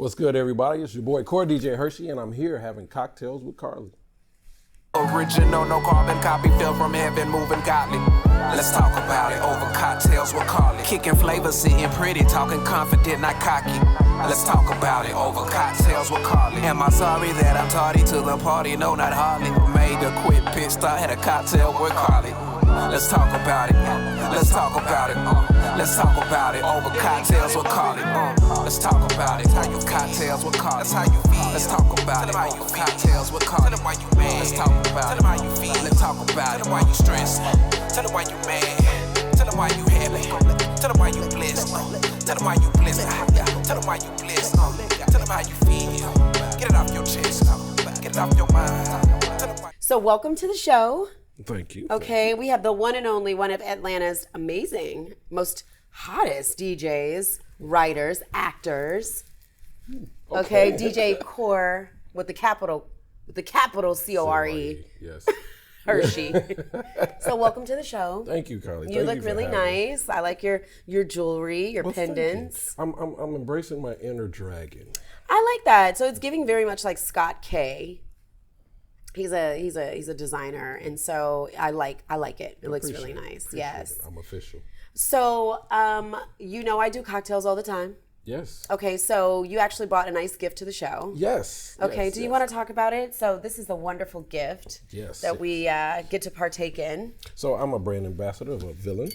What's good, everybody? It's your boy, CoreHershey, and I'm here having cocktails with Carly. Original, no carbon copy, fell from heaven, moving godly. Let's talk about it over cocktails with Carly. Kicking flavors, sitting pretty, talking confident, not cocky. Let's talk about it over cocktails with Carly. Am I sorry that I'm tardy to the party? No, not hardly. Made a quick pit stop, had a cocktail with Carly. Let's talk about it. Let's talk about it. Let's talk about it over cocktails with Carly. Let's talk about it. How you cocktails with Carly. That's how you feel. Let's talk about it. How you cocktails with Carly. Tell them why you mad. Let's talk about it. Tell them how you feel. Let's talk about it. Tell them why you stressed. Tell them why you mad. Tell them why you happy. Tell them why you blessed. Tell them why you blessed. Tell them why you blessed. Tell them how you feel. Get it off your chest. Get it off your mind. So welcome to the show. Thank you. Okay, we have the one and only one of Atlanta's amazing, most hottest DJs, writers, actors. Okay, DJ Core with the capital C-O-R-E. Yes. Hershey. So welcome to the show. Thank you, Carly. You Thank look for really having me. nice. I like your jewelry, your pendants. Thank you. I'm embracing my inner dragon. I like that. So it's giving very much like Scott K. He's a designer, and so I like it. It looks really nice. Yes. I'm official. So I do cocktails all the time. Yes. Okay, so you actually brought a nice gift to the show. Yes. Okay, yes, do you want to talk about it? So this is a wonderful gift that we get to partake in. So I'm a brand ambassador of a Villain.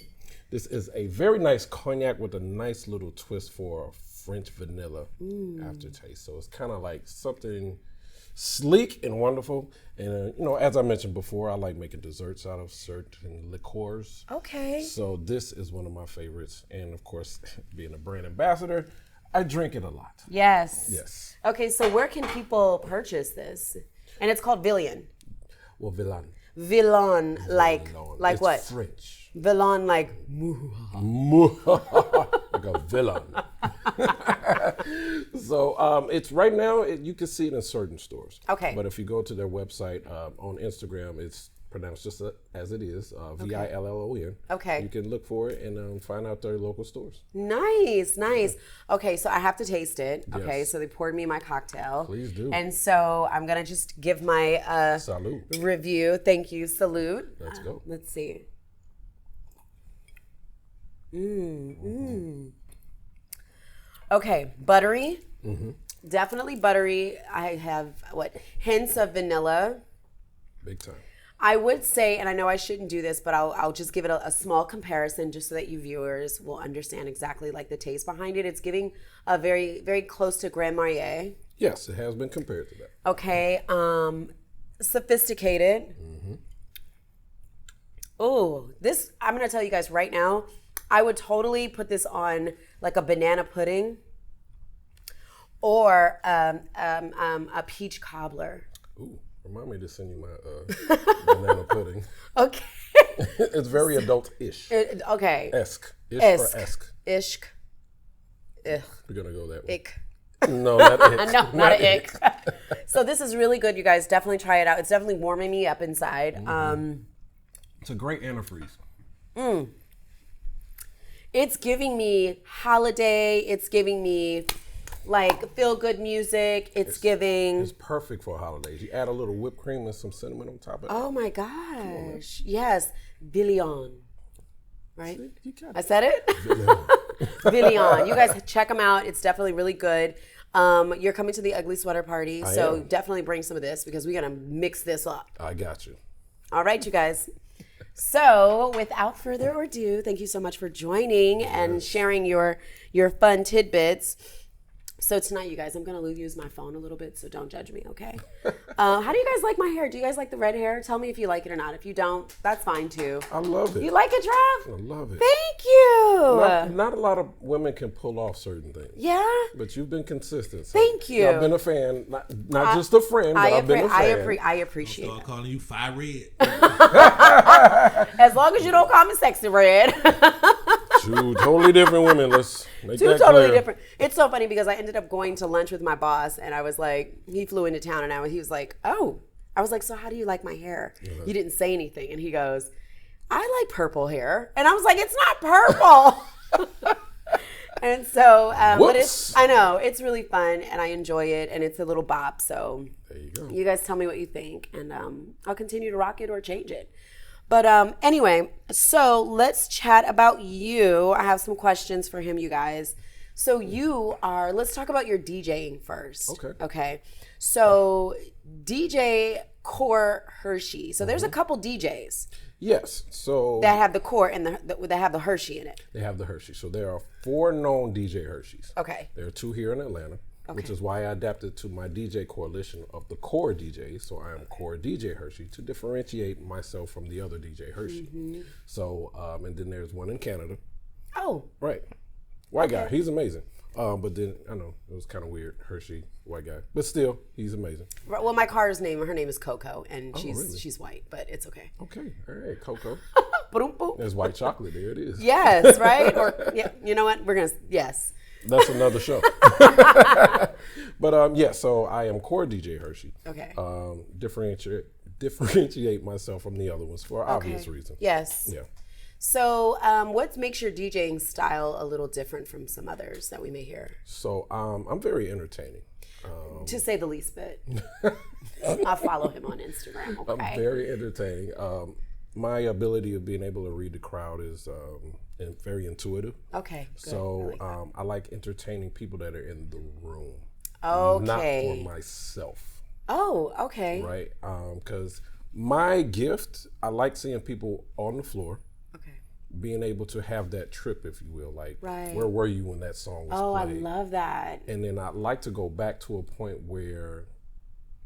This is a very nice cognac with a nice little twist for French vanilla aftertaste. So it's kind of like something sleek and wonderful. And, as I mentioned before, I like making desserts out of certain liqueurs. Okay. So this is one of my favorites. And, of course, being a brand ambassador, I drink it a lot. Yes. Yes. Okay, so where can people purchase this? And it's called Villain. Well, Villain. Villain, like It's what? French. Villain, like Like a villain. So it's right now, you can see it in certain stores. Okay. But if you go to their website on Instagram, it's pronounced just as it is, Villon. Okay. You can look for it and find out their local stores. Nice. Okay, so I have to taste it. Okay, Yes. so they poured me my cocktail. Please do. And so I'm gonna just give my Salute. review. Thank you. Salute. Let's go. Let's see. Okay, buttery. Definitely buttery. I have hints of vanilla. Big time. I would say, and I know I shouldn't do this, but I'll just give it a small comparison just so that you viewers will understand exactly like the taste behind it. It's giving a very, very close to Grand Marnier. Yes, it has been compared to that. Okay, sophisticated. Oh, this, I'm gonna tell you guys right now, I would totally put this on like a banana pudding or a peach cobbler. Ooh, remind me to send you my banana pudding. Okay. It's very adult-ish. Okay. Esque. Ish or esque. Ishk. Ugh. We're going to go that way. Ick. No, not ick. No, not an ick. So this is really good, you guys. Definitely try it out. It's definitely warming me up inside. It's a great antifreeze. It's giving me holiday. It's giving me like feel good music. It's giving. It's perfect for holidays. You add a little whipped cream and some cinnamon on top of it. Oh my gosh. Yes. Billion. Right? See, you got I it. said it? Billion. You guys check them out. It's definitely really good. You're coming to the Ugly Sweater Party. So am. definitely bring some of this because we're going to mix this up. I got you. All right, you guys. So, without further ado, thank you so much for joining and sharing your fun tidbits. So tonight, you guys, I'm going to use my phone a little bit, so don't judge me, okay? How do you guys like my hair? Do you guys like the red hair? Tell me if you like it or not. If you don't, that's fine too. I love it. You like it, Trav? I love it. Thank you. Not a lot of women can pull off certain things. Yeah? But you've been consistent. So Thank you. I've been a fan, not just a friend, but I've been a fan. I appreciate Start it. calling you Fire Red. As long as you don't call me Sexy Red. Two totally different women. Let's make Two that totally clear. different. It's so funny because I ended up going to lunch with my boss, and I was like, he flew into town, and he was like, oh. I was like, so how do you like my hair? You didn't say anything. And he goes, I like purple hair. And I was like, it's not purple. And so, but Whoops. I know it's really fun and I enjoy it and it's a little bop. So There you go. you guys tell me what you think and I'll continue to rock it or change it. But anyway, so let's chat about you. I have some questions for him, you guys. So let's talk about your DJing first. Okay. So DJ CoreHershey. So there's a couple DJs. Yes. So that have the core and that have the Hershey in it. they have the Hershey. So there are 4 known DJ Hersheys. Okay. There are 2 here in Atlanta, which is why I adapted to my DJ coalition of the core DJs. So I am Core DJ Hershey to differentiate myself from the other DJ Hershey. So, and then there's one in Canada. Oh. Right. White guy. He's amazing. But then, I know, it was kind of weird. Hershey, white guy. But still, he's amazing. Well, her name is Coco, and she's white, but it's okay. Okay. All right, Coco. Boom, boom. There's white chocolate. There it is. Yes, right? Or, yeah, you know what? Yes. That's another show. But, yeah, so I am Core DJ Hershey. Okay. Differentiate myself from the other ones for obvious reasons. Yes. Yeah. So, what makes your DJing style a little different from some others that we may hear? So, I'm very entertaining. To say the least bit. I follow him on Instagram, okay? I'm very entertaining. My ability of being able to read the crowd is very intuitive. Okay, good. So, I like entertaining people that are in the room. Okay. Not for myself. Oh, okay. Right? Because my gift, I like seeing people on the floor. Being able to have that trip, if you will, like where were you when that song was played? I love that. And then I'd like to go back to a point where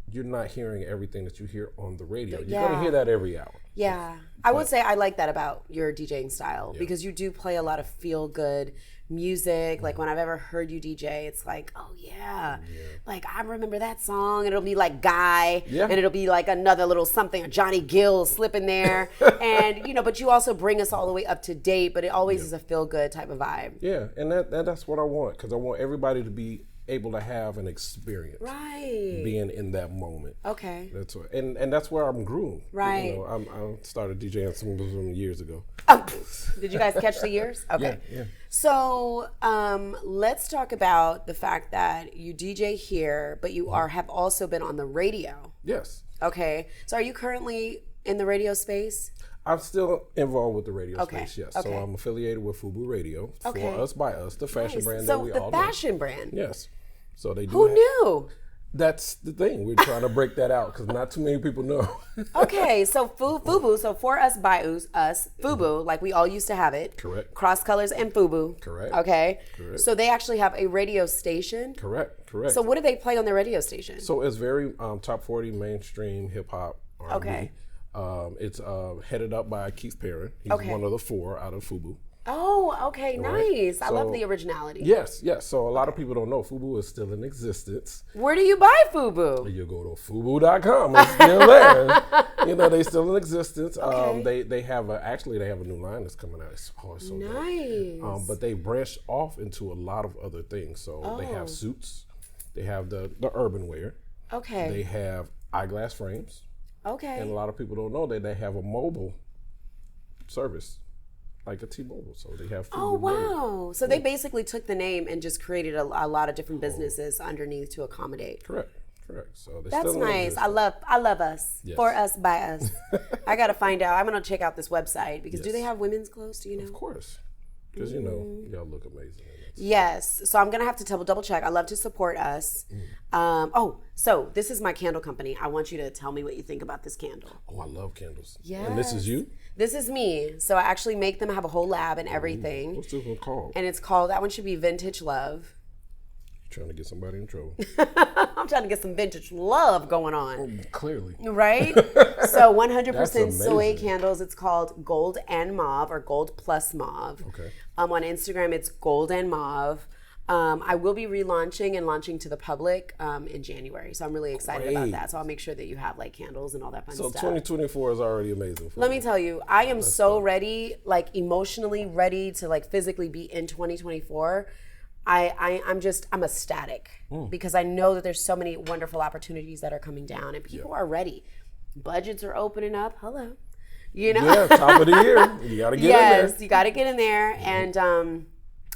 you're not hearing everything that you hear on the radio. You're going to hear that every hour. Yeah. I would say I like that about your DJing style because you do play a lot of feel-good music. Like when I've ever heard you DJ, it's like, oh yeah. Like I remember that song and it'll be like Guy and it'll be like another little something, a Johnny Gill slip in there. And but you also bring us all the way up to date, but it always is a feel-good type of vibe. Yeah, and that's what I want because I want everybody to be able to have an experience, being in that moment. Okay. That's what, and that's where I'm groomed. Right. I started DJing some years ago. Oh, did you guys catch the years? Okay. Yeah. So let's talk about the fact that you DJ here, but you have also been on the radio. Yes. Okay. So are you currently in the radio space? I'm still involved with the radio Okay. space, yes. Okay. So I'm affiliated with FUBU Radio, Okay. For Us, By Us, the fashion brand So that we the all fashion brand. know. Yes. So they do Who have- knew? That's the thing. We're trying to break that out because not too many people know. Okay, so FUBU, so For Us, By Us, FUBU, like we all used to have it. Correct. Cross Colors and FUBU. Correct. Okay. Correct. So they actually have a radio station. Correct. So what do they play on their radio station? So it's very top 40 mainstream hip hop R&B. Okay. It's headed up by Keith Perrin. He's one of the 4 out of FUBU. Oh, okay, nice. I love So- the originality. Yes. So a lot of people don't know FUBU is still in existence. Where do you buy FUBU? You go to FUBU.com. It's still there. They still in existence. Okay. They have a new line that's coming out. It's so dope. Nice. But they branched off into a lot of other things. So they have suits. They have the urban wear. Okay. They have eyeglass frames. Okay. And a lot of people don't know that they have a mobile service, like a T-Mobile. So they have. Oh, wow. So they basically took the name and just created a lot of different businesses underneath to accommodate. Correct. So they're That's still in nice. existence. I love us. Yes. For Us, By Us. I got to find out. I'm going to check out this website because do Yes. they have women's clothes? Do you know? Of course, because y'all look amazing. Yes. So I'm going to have to double check. I love to support us. So this is my candle company. I want you to tell me what you think about this candle. Oh, I love candles. Yes. And this is you? This is me. So I actually make them, have a whole lab and everything. What's this one called? And it's called, that one should be Vintage Love. Trying to get somebody in trouble. I'm trying to get some vintage love going on. Clearly. Right? So 100% That's soy amazing. candles. It's called Gold and Mauve or Gold Plus Mauve. Okay. On Instagram, it's Gold and Mauve. I will be relaunching and launching to the public in January. So I'm really excited about Great. that. So I'll make sure that you have like candles and all that fun So stuff. 2024 is already amazing for Let me. me tell you, I am so ready, like emotionally ready to like physically be in 2024. I'm ecstatic because I know that there's so many wonderful opportunities that are coming down and people are ready. Budgets are opening up. Hello. You know? Yeah, top of the year. You got to get in there. Yes, you got to get in there. And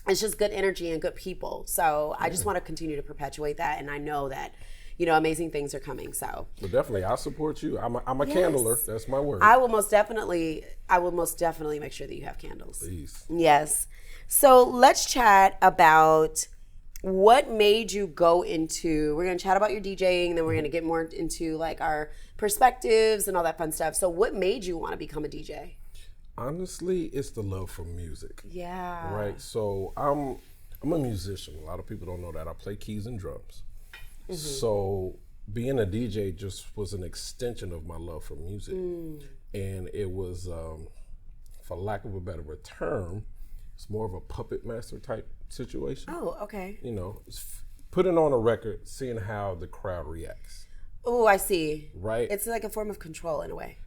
it's just good energy and good people. So I just want to continue to perpetuate that. And I know that, you know, amazing things are coming. So But definitely, I support you. I'm a candler. That's my word. I will most definitely make sure that you have candles. Please. Yes. So let's chat about what made you go into, we're going to chat about your DJing, then we're going to get more into like our perspectives and all that fun stuff. So what made you want to become a DJ? Honestly, it's the love for music. Yeah. Right. So I'm a musician. A lot of people don't know that. I play keys and drums. So being a DJ just was an extension of my love for music. And it was, for lack of a better term, it's more of a puppet master type situation. Oh, okay. You know, putting on a record, seeing how the crowd reacts. Oh, I see. Right. It's like a form of control in a way.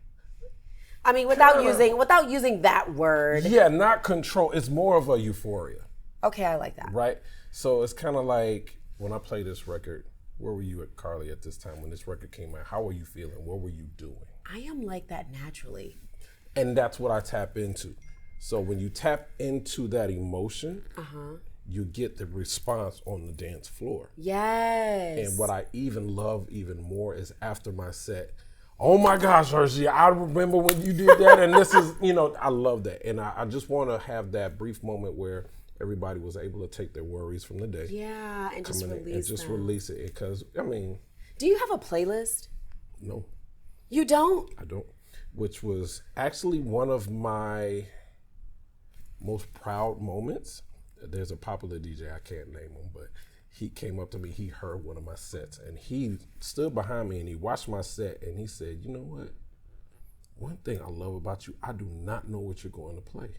I mean, without using that word. Yeah, not control. It's more of a euphoria. Okay, I like that. Right. So it's kind of like when I play this record. Where were you at, Carly, at this time when this record came out? How were you feeling? What were you doing? I am like that naturally. And that's what I tap into. So when you tap into that emotion, you get the response on the dance floor. Yes. And what I even love even more is after my set, oh my gosh, Hershey, I remember when you did that. And this is, you know, I love that. And I just want to have that brief moment where everybody was able to take their worries from the day. Yeah, and just release it. Because, I mean. Do you have a playlist? No. You don't? I don't. Which was actually one of my most proud moments. There's a popular DJ, I can't name him, but he came up to me, he heard one of my sets, and he stood behind me and he watched my set and he said, you know what? One thing I love about you, I do not know what you're going to play.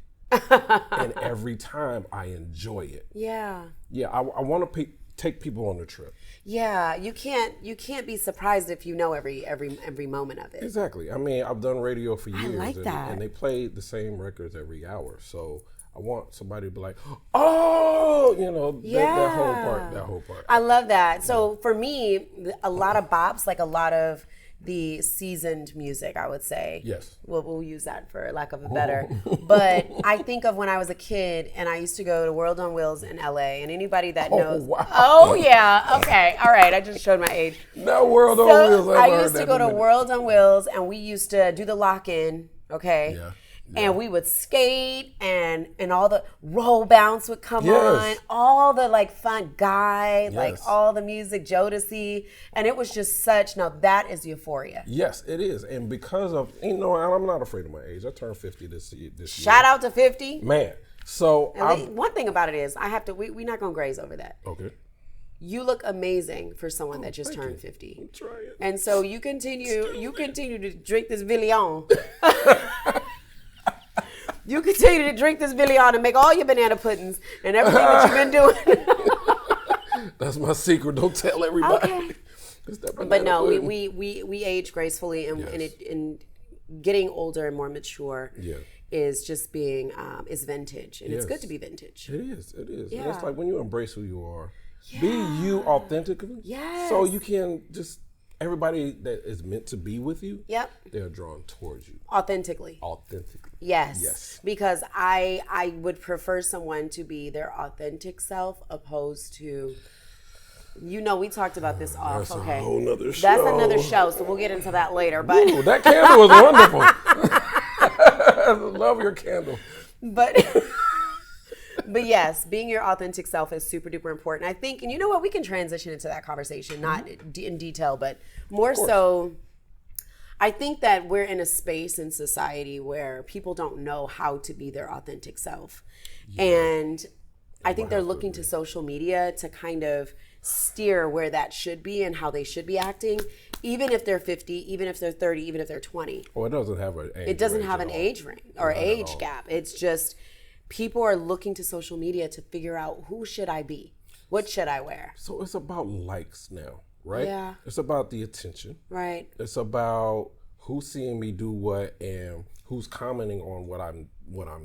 And every time I enjoy it. Yeah. Yeah, I want to take people on the trip. Yeah, you can't be surprised if you know every moment of it. Exactly. I mean, I've done radio for years. I like that. And they play the same records every hour. So I want somebody to be like, oh, you know, that whole part. I love that. So for me, a lot of bops, like a lot of the seasoned music, I would say. Yes. We'll use that for lack of a better. But I think of when I was a kid and I used to go to World on Wheels in LA, and anybody that knows. Wow. Oh, yeah. Okay. All right. I just showed my age. No, World on Wheels. I used to go to World on Wheels and we used to do the lock-in. Okay. Yeah. And we would skate and all the roll bounce would come on, all the like fun guy, like all the music, Jodeci, and it was just now that is euphoria. Yes, it is. And because of, you know, I'm not afraid of my age. I turned 50 this year. Shout out to 50. Man. So one thing about it is we're not gonna graze over that. Okay. You look amazing for someone that just turned 50. I'm trying. And so you continue to drink this Villion. You continue to drink this Villion and make all your banana puddings and everything that you've been doing. That's my secret. Don't tell everybody. Okay. But no, we age gracefully, and getting older and more mature is just being is vintage, and it's good to be vintage. It is. Yeah. And it's like when you embrace who you are, be you authentically. Yes. So you can just. Everybody that is meant to be with you, they're drawn towards you. Authentically. Yes. Because I would prefer someone to be their authentic self opposed to, you know, we talked about this off. That's okay. a whole nother show. That's another show, so we'll get into that later. But ooh, that candle was wonderful. I love your candle. But yes, being your authentic self is super duper important. I think, and you know what, we can transition into that conversation, not in detail, but more so, I think that we're in a space in society where people don't know how to be their authentic self. And I think they're looking to social media to kind of steer where that should be and how they should be acting, even if they're 50, even if they're 30, even if they're 20. Well, it doesn't have an age. It doesn't have an age range or age gap. It's just people are looking to social media to figure out, who should I be? What should I wear? So it's about likes now, right? Yeah. It's about the attention. Right. It's about who's seeing me do what and who's commenting on what I'm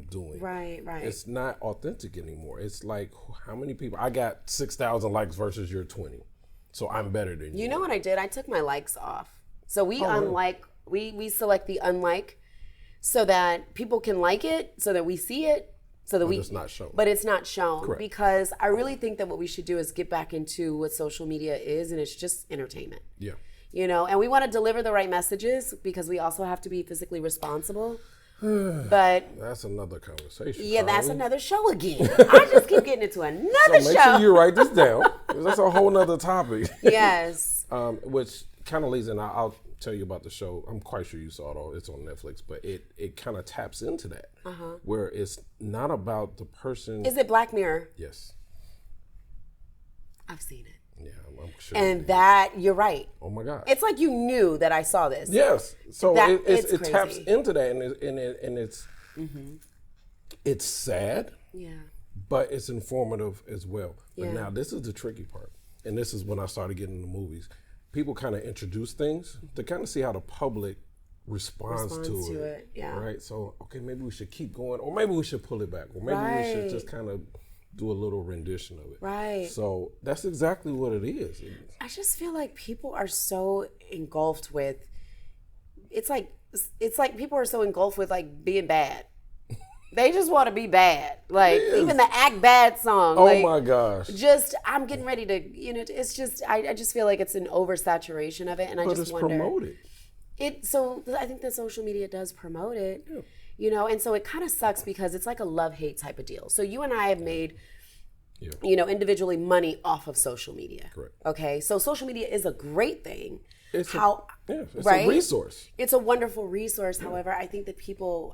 doing. Right. It's not authentic anymore. It's like, how many people? I got 6,000 likes versus your 20. So I'm better than you. You know what I did? I took my likes off. So we we select the unlike so that people can like it, so that we see it, So that it's not shown. But it's not shown. Correct. Because I really think that what we should do is get back into what social media is, and it's just entertainment. Yeah. You know, and we want to deliver the right messages because we also have to be physically responsible. But that's another conversation. yeah, that's another show again. I just keep getting into another So make show. sure you write this down, 'cause that's a whole nother topic. Yes. Which kind of leads in. I'll tell you about the show. I'm quite sure you saw it all. It's on Netflix, but it kind of taps into that, where it's not about the person. Is it Black Mirror? Yes. I've seen it. Yeah, I'm sure. And that, you're right. Oh my God. It's like you knew that I saw this. Yes. So It's it taps crazy. into that, and it's sad, Yeah. but it's informative as well. But Yeah. now this is the tricky part, and this is when I started getting into movies. People kind of introduce things to kind of see how the public responds to it. Yeah. Right. So okay, maybe we should keep going, or maybe we should pull it back, or maybe we should Right. just kind of do a little rendition of it. Right. So that's exactly what it is. I just feel like people are so engulfed with, it's like people are so engulfed with like being bad. They just want to be bad. Like even the Act Bad song. Oh like, my gosh. Just, I'm getting ready to, it's just, I just feel like it's an oversaturation of it. And I But just it's wonder. promoted. So I think that social media does promote it, you know, and so it kind of sucks because it's like a love-hate type of deal. So you and I have made, you know, individually money off of social media. Correct. Okay, so social media is a great thing. It's It's a resource. It's a wonderful resource. However, I think that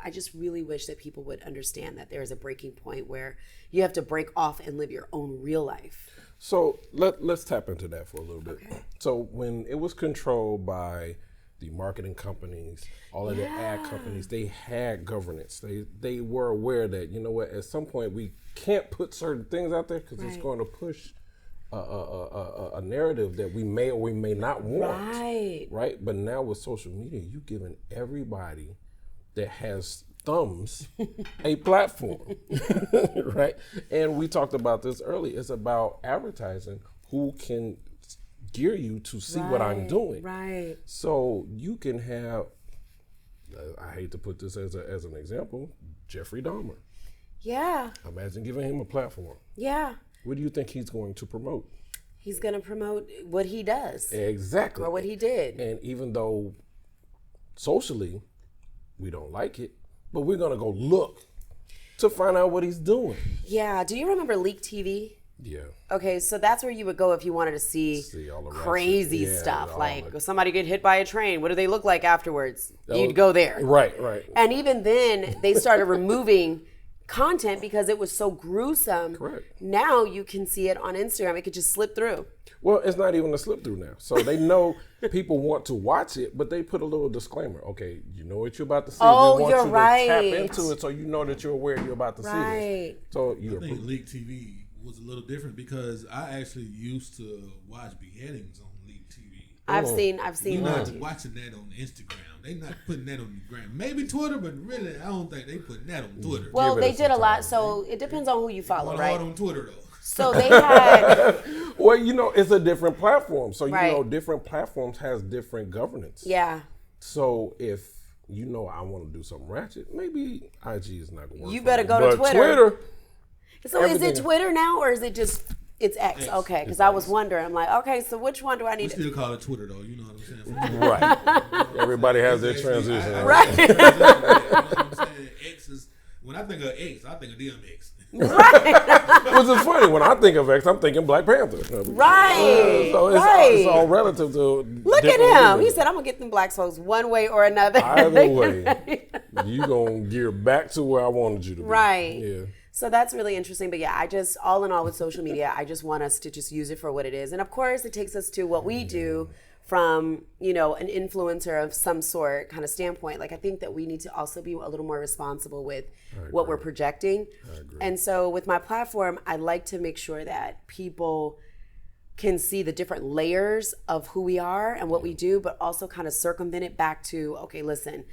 I just really wish that people would understand that there is a breaking point where you have to break off and live your own real life. So let's tap into that for a little bit. Okay. So when it was controlled by the marketing companies, all of the ad companies, they had governance. They were aware that, you know what, at some point we can't put certain things out there because it's going to push a narrative that we may or we may not want. Right. But now with social media, you've given everybody that has thumbs a platform. Right. And we talked about this earlier. It's about advertising who can gear you to see what I'm doing. Right. So you can have, I hate to put this as an example, Jeffrey Dahmer. Yeah. Imagine giving him a platform. Yeah. What do you think he's going to promote? He's going to promote what he does. Exactly. Or what he did. And even though socially we don't like it, but we're going to go look to find out what he's doing. Yeah. Do you remember Leak TV? Yeah. Okay, so that's where you would go if you wanted to see all the crazy ratchet, stuff. Like, the... somebody get hit by a train. What do they look like afterwards? You'd go there. Right. And even then, they started removing content because it was so gruesome. Correct. Now you can see it on Instagram. It could just slip through. Well, it's not even a slip through now. So they know people want to watch it, but they put a little disclaimer. Okay, you know what you're about to see. Oh, we want you're you right. to tap into it so you know that you're aware you're about to see this. So I think Leak TV was a little different because I actually used to watch beheadings on Leak TV. I've seen You're not that. watching that on Instagram. They not putting that on the gram. Maybe Twitter, but really, I don't think they putting that on Twitter. Well, they did a lot, so it depends on who you follow, right? Hard on Twitter though. So they had. Well, you know, it's a different platform. So, you Right. know, different platforms has different governance. Yeah. So if you know I want to do something ratchet, maybe IG is not going to work. You better me. go to But Twitter. So everything- is it Twitter now, or is it just it's X? Okay, because I was wondering. I'm like, okay, so which one do I We need to? still call it Twitter though. You know what I'm saying? Right. Everybody has their transition. Right. You know what I'm saying? X is, when I think of X, I think of DMX. Which is funny. When I think of X, I'm thinking Black Panther. Right. So it's all relative to. Look at him. He said, I'm going to get them black folks one way or another. Either way, you going to gear back to where I wanted you to be. Right. Yeah. So that's really interesting. But yeah, I just, all in all with social media, I just want us to just use it for what it is. And of course, it takes us to what we do from, you know, an influencer of some sort kind of standpoint. Like, I think that we need to also be a little more responsible with what we're projecting. I agree. And so with my platform, I like to make sure that people can see the different layers of who we are and what we do, but also kind of circumvent it back to, okay, listen,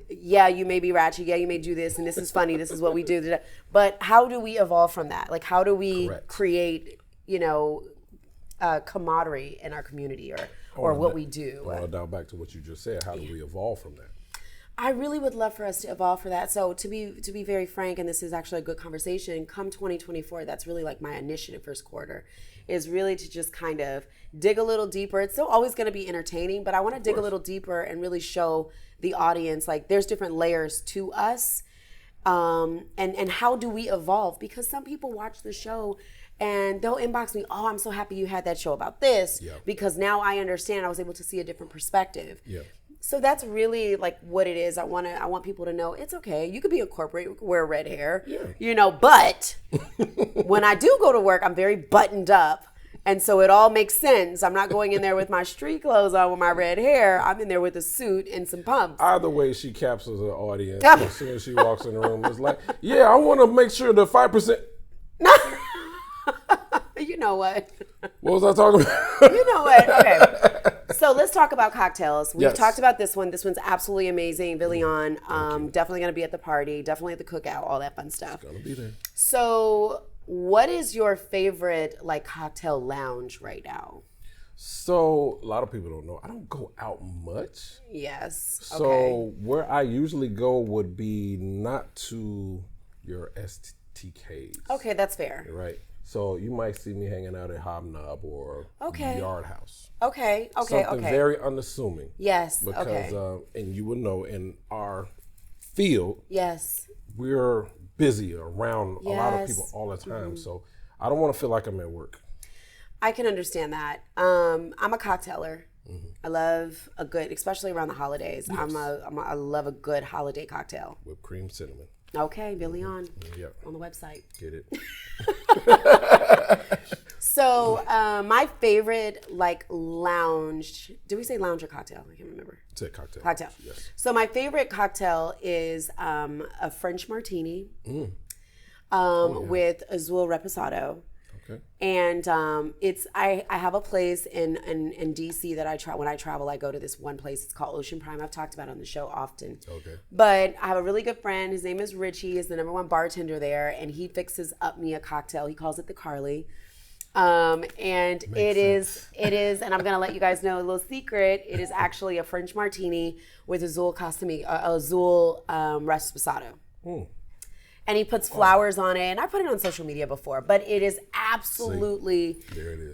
yeah, you may be ratchet, yeah, you may do this, and this is funny, this is what we do, but how do we evolve from that? Like, how do we create, you know, camaraderie in our community or what we do? I want to dial back to what you just said. How do we evolve from that? I really would love for us to evolve for that. So to be very frank, and this is actually a good conversation, come 2024, that's really like my initiative first quarter, is really to just kind of dig a little deeper. It's still always going to be entertaining, but I want to dig a little deeper and really show the audience like there's different layers to us, and how do we evolve? Because some people watch the show and they'll inbox me, oh, I'm so happy you had that show about this, because now I understand. I was able to see a different perspective. Yeah. So that's really like what it is. I want people to know it's okay. You could be in corporate, you could wear red hair, but when I do go to work, I'm very buttoned up. And so it all makes sense. I'm not going in there with my street clothes on with my red hair. I'm in there with a suit and some pumps. Either way, she captures the audience as soon as she walks in the room. It's like, yeah, I want to make sure the 5%. You know what? What was I talking about? You know what? Okay. So let's talk about cocktails. We've Yes. talked about this one. This one's absolutely amazing. Villian, definitely going to be at the party, definitely at the cookout, all that fun stuff. Gonna be there. So what is your favorite like cocktail lounge right now? So a lot of people don't know. I don't go out much. Yes. So Okay. where I usually go would be not to your STKs. Okay, that's fair. Right. So you might see me hanging out at Hobnob or Okay. Yard House. Okay. Something very unassuming. Yes. Because Okay. and you would know in our field Yes. we're busy around a lot of Yes. people all the time. So I don't want to feel like I'm at work. I can understand that. I'm a cocktailer. I love a good, especially around the holidays. I love a good holiday cocktail. Whipped cream, cinnamon. Okay, Villian Yep. on the website. Get it? So my favorite like lounge. Do we say lounge or cocktail? I can't remember. It's a cocktail. Cocktail. Yes. So my favorite cocktail is a French martini with Azul Reposado. Okay. And I have a place in DC that I try when I travel. I go to this one place. It's called Ocean Prime. I've talked about it on the show often. Okay. But I have a really good friend. His name is Richie. He's the #1 bartender there, and he fixes up me a cocktail. He calls it the Carly. And it is, and I'm gonna let you guys know a little secret. It is actually a French martini with Azul Reposado. And he puts flowers on it, and I put it on social media before, but it is absolutely. There it is.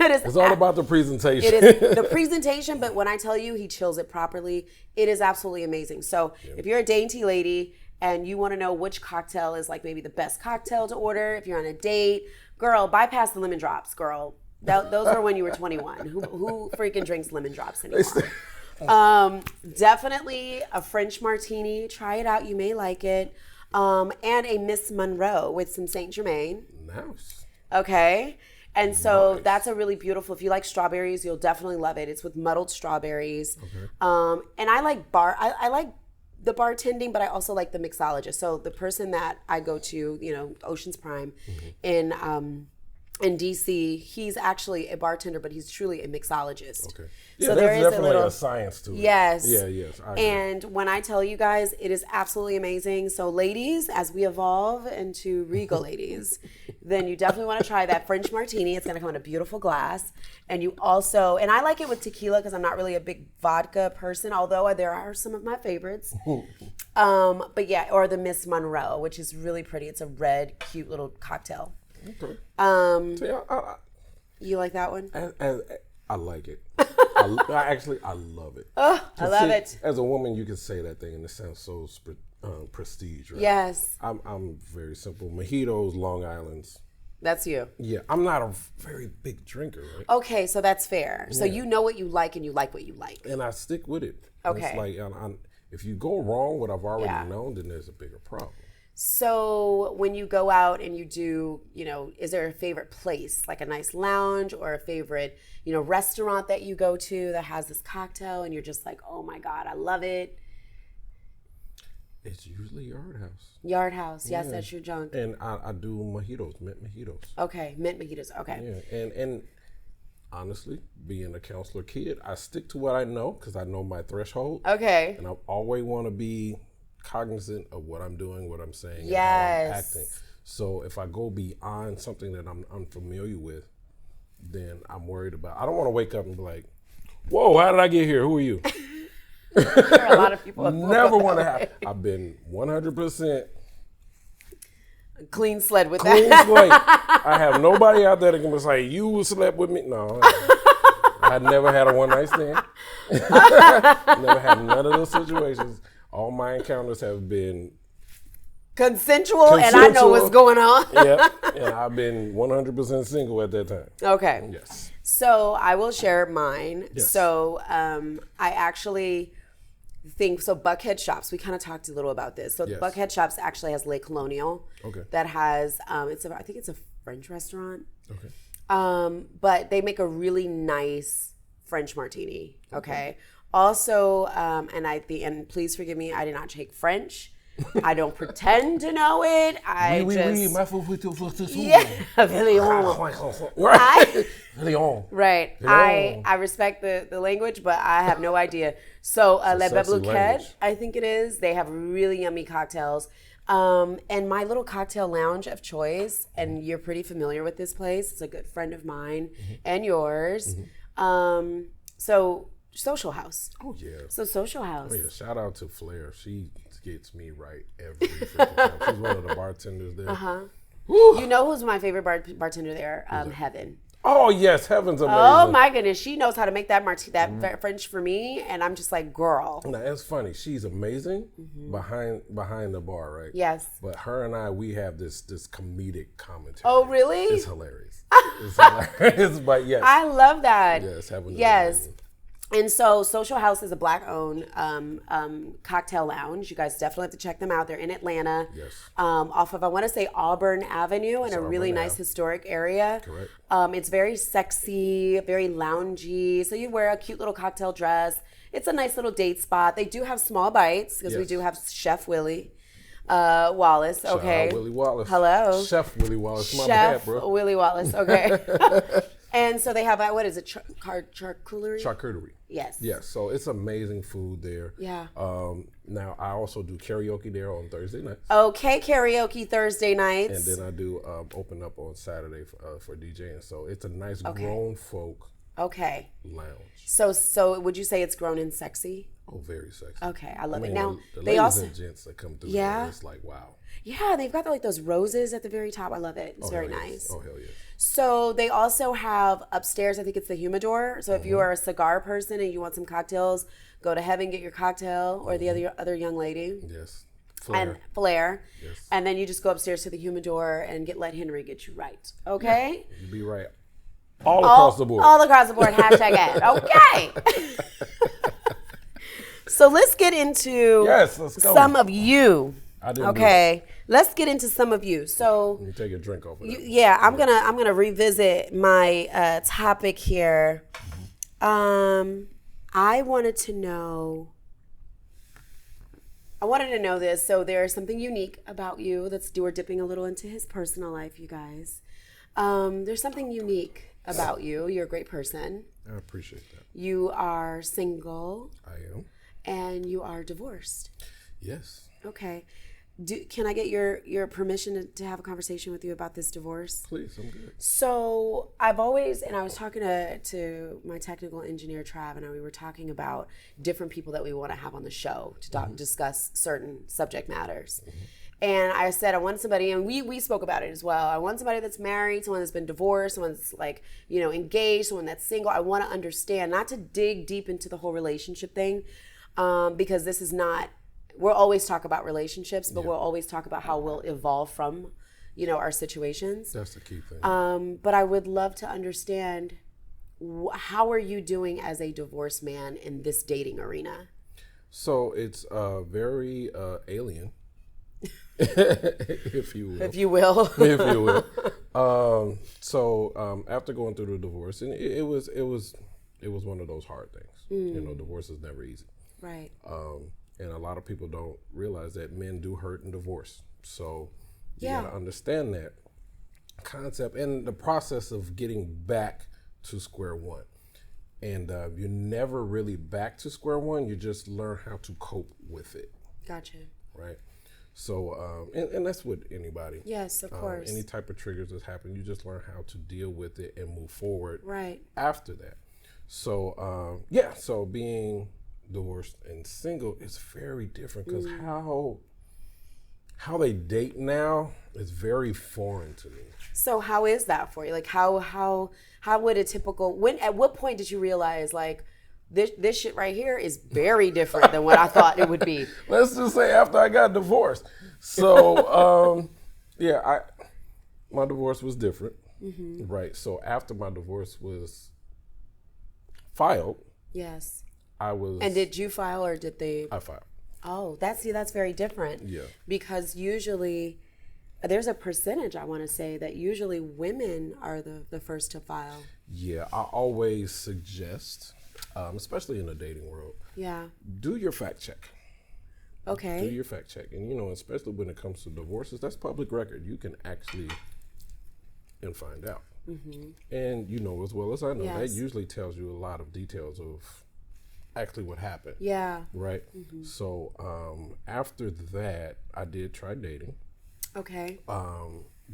It is. It's all about the presentation. It is the presentation, but when I tell you he chills it properly, it is absolutely amazing. So if you're a dainty lady and you want to know which cocktail is like maybe the best cocktail to order, if you're on a date, girl, bypass the lemon drops, girl. Those were when you were 21. Who freaking drinks lemon drops anymore? Definitely a French martini. Try it out. You may like it. And a Miss Monroe with some Saint Germain. Nice. Okay. And so that's a really beautiful, if you like strawberries, you'll definitely love it. It's with muddled strawberries. Okay. And I like I like the bartending, but I also like the mixologist. So the person that I go to, Ocean's Prime in DC, he's actually a bartender, but he's truly a mixologist. Okay. Yeah, So there's there is definitely a science to it. Yes. Yeah, yes. I agree. And when I tell you guys, it is absolutely amazing. So ladies, as we evolve into regal ladies, then you definitely want to try that French martini. It's going to come in a beautiful glass. And you also, and I like it with tequila because I'm not really a big vodka person, although there are some of my favorites. But yeah, or the Miss Monroe, which is really pretty. It's a red, cute little cocktail. Okay. You like that one? I like it. I love it. I love it. As a woman, you can say that thing and it sounds so prestige, right? Yes. I'm very simple. Mojitos, Long Islands. That's you. Yeah, I'm not a very big drinker, right? Okay, so that's fair. So you know what you like and you like what you like. And I stick with it. Okay. It's like, if you go wrong what I've already known, then there's a bigger problem. So when you go out and you do, is there a favorite place, like a nice lounge or a favorite, restaurant that you go to that has this cocktail and you're just like, oh my God, I love it? It's usually Yard House. Yard House, yes, that's your junk. And I do mojitos, mint mojitos. Okay, mint mojitos, okay. Yeah, and honestly, being a counselor kid, I stick to what I know because I know my threshold. Okay. And I always want to be cognizant of what I'm doing, what I'm saying, and how I'm acting. So if I go beyond something that I'm unfamiliar with, then I'm worried about. I don't want to wake up and be like, "Whoa, how did I get here? Who are you?" I'm sure a lot of people have Never want to have. I've been 100% clean sled with clean that. slate. I have nobody out there that can be like, you slept with me. No, I never had a one night stand. Never had none of those situations. All my encounters have been Consensual, and I know what's going on. Yep, and I've been 100% single at that time. Okay. Yes. So I will share mine. Yes. So I actually think, so Buckhead Shops, we kind of talked a little about this. So Yes. Buckhead Shops actually has Lake Colonial. Okay. That has, I think it's a French restaurant. Okay. But they make a really nice French martini. Okay. Also, and please forgive me, I did not take French. I don't pretend to know it. I Right. I respect the language, but I have no idea. So Le Bebluquet, I think it is. They have really yummy cocktails. And my little cocktail lounge of choice, and you're pretty familiar with this place. It's a good friend of mine and yours. So Social House. Oh yeah. So Social House. Oh yeah. Shout out to Flair. She gets me right every freaking time. She's one of the bartenders there. You know who's my favorite bartender there? Heaven. Oh yes, Heaven's amazing. Oh my goodness, she knows how to make that French for me, and I'm just like, girl. Now it's funny. She's amazing behind the bar, right? Yes. But her and I, we have this comedic commentary. Oh really? It's hilarious. It's hilarious, but yes. I love that. Yes, Heaven's yes. amazing. And so Social House is a Black-owned cocktail lounge. You guys definitely have to check them out. They're in Atlanta. Yes. Off of, I want to say, Auburn Avenue in a really nice historic area. Correct. It's very sexy, very loungy. So you wear a cute little cocktail dress. It's a nice little date spot. They do have small bites because we do have Chef Willie Wallace. Okay. Shout out Willie Wallace. Hello. Chef Willie Wallace. My Chef bad, bro. Willie Wallace. Okay. And so they have, what is it, charcuterie? Charcuterie. Yes. Yes. So it's amazing food there. Yeah. Now I also do karaoke there on Thursday nights. Okay, karaoke Thursday nights. And then I do open up on Saturday for DJing. So it's a nice grown folk Okay. lounge. So would you say it's grown and sexy? Oh, very sexy. Okay, I love it. mean, Now the they ladies also, and gents that come through, Yeah. it's like wow. yeah, they've got like those roses at the very top. I love it. It's very hell yes. nice. Oh hell yes. So they also have upstairs, I think it's the humidor. So if you are a cigar person and you want some cocktails, go to Heaven, get your cocktail, or the other young lady. Yes. And Flair. Yes. And then you just go upstairs to the humidor and let Henry get you right. Okay? You be right. All across the board. All across the board. Hashtag ad. Okay. So let's get into Yes, let's go. some of you. I didn't do Okay. Let's get into some of you. So Let me take a drink off of that. yeah, I'm gonna revisit my topic here. I wanted to know this. So there's something unique about you. We're dipping a little into his personal life, you guys. There's something unique about you. You're a great person. I appreciate that. You are single I am. and you are divorced. Yes. Okay. Can I get your permission to have a conversation with you about this divorce? Please, I'm good. So I've always, and I was talking to my technical engineer, Trav, and we were talking about different people that we want to have on the show to discuss certain subject matters. And I said, I want somebody, and we spoke about it as well. I want somebody that's married, someone that's been divorced, someone that's engaged, someone that's single. I want to understand, not to dig deep into the whole relationship thing, because this is not, we'll always talk about relationships, but we'll always talk about how we'll evolve from, our situations. That's the key thing. But I would love to understand, how are you doing as a divorced man in this dating arena? So it's very alien, if you will. If you will. If you will. So after going through the divorce, and it was one of those hard things. Divorce is never easy. Right. And a lot of people don't realize that men do hurt in divorce. So you Yeah. gotta understand that concept and the process of getting back to square one. And you're never really back to square one. You just learn how to cope with it. Gotcha. Right. So, and that's with anybody. Yes, of course. Any type of triggers that happen, you just learn how to deal with it and move forward Right. after that. So, so being divorced and single is very different because how they date now is very foreign to me. So how is that for you? Like how would a typical at what point did you realize like this shit right here is very different than what I thought it would be? Let's just say after I got divorced. So my divorce was different. Right. So after my divorce was filed. Yes. And did you file or did they? I filed. Oh, that's very different. Yeah. Because usually there's a percentage, I want to say, that usually women are the first to file. Yeah, I always suggest, especially in the dating world, do your fact check. Okay. Do your fact check. And, especially when it comes to divorces, that's public record. You can actually find out. And as well as I know, that usually tells you a lot of details of actually what happened. Yeah. Right? So after that, I did try dating. Okay.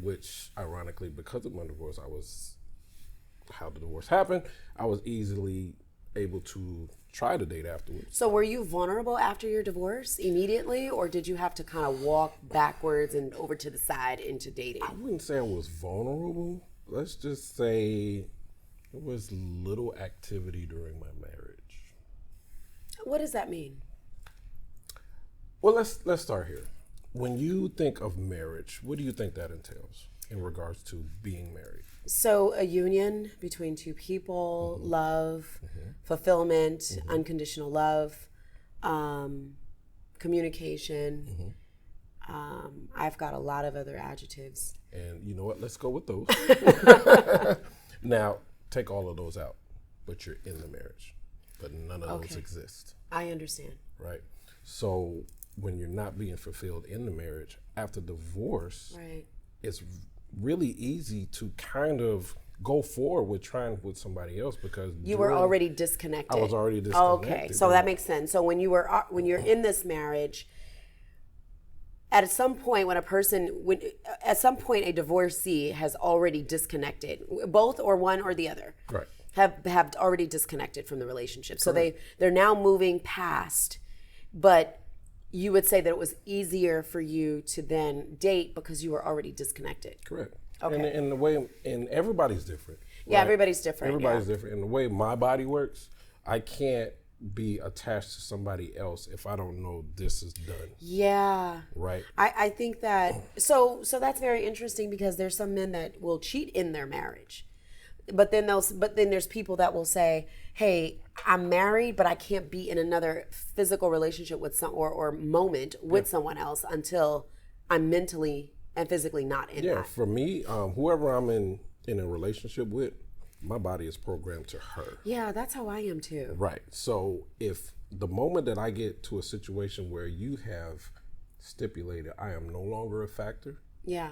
Which, ironically, because of my divorce, how the divorce happened, I was easily able to try to date afterwards. So were you vulnerable after your divorce immediately, or did you have to kind of walk backwards and over to the side into dating? I wouldn't say I was vulnerable. Let's just say there was little activity during my marriage. What does that mean? Well, let's start here. When you think of marriage, what do you think that entails in regards to being married? So a union between two people, love, fulfillment, unconditional love, communication. I've got a lot of other adjectives. And you know what? Let's go with those. Now, take all of those out, but you're in the marriage, but none of those exist. I understand. Right? So when you're not being fulfilled in the marriage, after divorce, it's really easy to kind of go forward with trying with somebody else because you were already disconnected. I was already disconnected. Okay, so that makes sense. So when you're in this marriage, at some point a divorcee has already disconnected, both or one or the other. Right. Have already disconnected from the relationship. So they're now moving past, but you would say that it was easier for you to then date because you were already disconnected. Correct. Okay. And the way, and everybody's different. Yeah, right? everybody's different. Everybody's different. And the way my body works, I can't be attached to somebody else if I don't know this is done. Yeah. Right. I think that, so that's very interesting because there's some men that will cheat in their marriage. But then there's people that will say, hey, I'm married, but I can't be in another physical relationship with or moment with someone else until I'm mentally and physically not in that. Yeah, for me, whoever I'm in a relationship with, my body is programmed to her. Yeah, that's how I am too. Right. So if the moment that I get to a situation where you have stipulated I am no longer a factor. Yeah.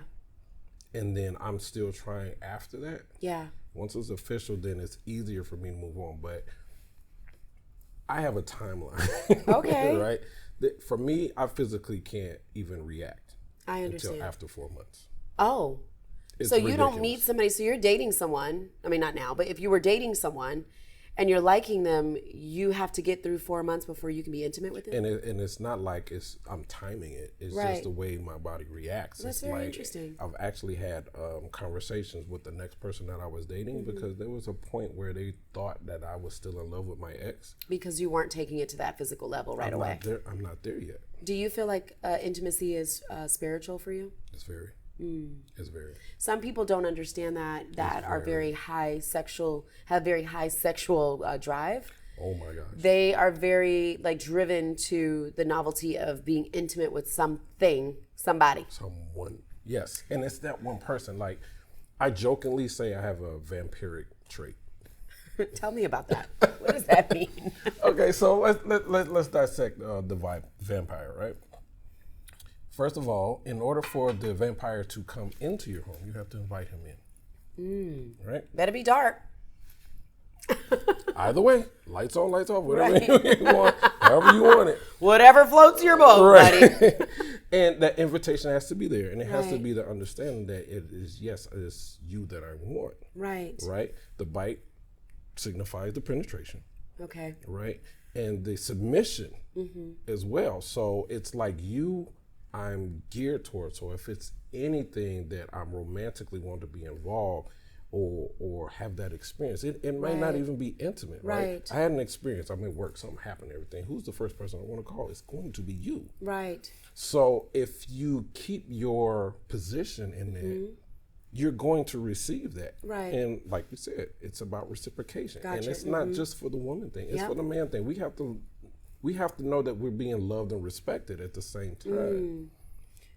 And then I'm still trying after that. Yeah. Once it's official, then it's easier for me to move on. But I have a timeline. Okay. Right? For me, I physically can't even react. I understand. Until after 4 months. Oh. It's so you ridiculous. don't meet somebody, so you're dating someone, I mean, not now, but if you were dating someone and you're liking them, you have to get through 4 months before you can be intimate with them? And it's not like I'm timing it. It's just the way my body reacts. That's very interesting. I've actually had conversations with the next person that I was dating because there was a point where they thought that I was still in love with my ex. Because you weren't taking it to that physical level right away. I'm not there yet. Do you feel like intimacy is spiritual for you? It's very. It's very. Some people don't understand that are very high sexual, have very high sexual drive. Oh my gosh. They are very driven to the novelty of being intimate with somebody. Someone. Yes. And it's that one person. Like, I jokingly say I have a vampiric trait. Tell me about that. What does that mean? Okay, so let's dissect the vampire, right? First of all, in order for the vampire to come into your home, you have to invite him in. Right? Better be dark. Either way, lights on, lights off, whatever you want, however you want it. Whatever floats your boat, buddy. And that invitation has to be there, and it has to be the understanding that it is you that I want. Right. Right? The bite signifies the penetration. Okay. right? And the submission as well. So it's like I'm geared towards. So if it's anything that I'm romantically want to be involved or have that experience, it may not even be intimate, right? I had an experience. I'm at work, something happened, everything. Who's the first person I want to call? It's going to be you. Right. So if you keep your position in that, you're going to receive that. Right. And like we said, it's about reciprocation. Gotcha. And it's not just for the woman thing, it's for the man thing. We have to know that we're being loved and respected at the same time.